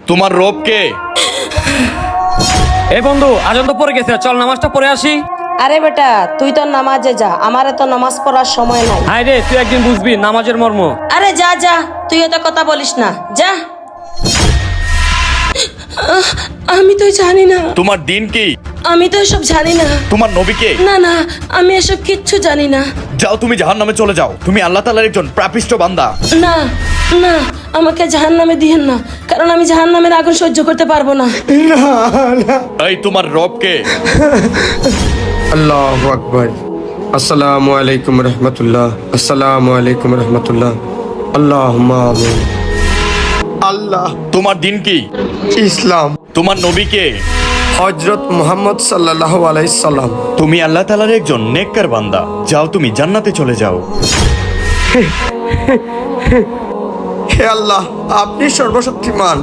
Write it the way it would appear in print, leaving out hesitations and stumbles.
তোমার রব কে? এই বন্ধু আজান তো পড়ে গেছে, চল নামাজটা পড়ে আসি। আরে বেটা, তুই তো নামাজে যা, আমারে তো নামাজ পড়ার সময় নাই। হাই রে, তুই একদিন বুঝবি নামাজের মর্ম। আরে যা যা, তুই এত কথা বলিস না, যা। আমি তো জানি না। তোমার দিন কি? আমি তো এসব জানি না। তোমার নবী কে? না না, আমি এসব কিচ্ছু জানি না। যাও, তুমি জাহান্নামে চলে যাও। তুমি আল্লাহ তাআলার একজন পাপিষ্ঠ বান্দা। না না, আমাকে জাহান্নামে দিয়েন না, কারণ আমি জাহান্নামের আগুন সহ্য করতে পারবো না। এই তোমার রব কে? আল্লাহু আকবার। আসসালামু আলাইকুম রহমতুল্লাহ। আসসালামু আলাইকুম রহমতুল্লাহ। আল্লাহুম্মা আমিন। আল্লাহ। তোমার দিন কি? ইসলাম। তোমার নবী কে? হযরত মুহাম্মদ সাল্লাল্লাহু আলাইহি সাল্লাম। তুমি আল্লাহ তাআলার একজন নেককার বান্দা। যাও, তুমি জান্নাতে চলে যাও। হে আল্লাহ, আপনি সর্বশক্তিমান।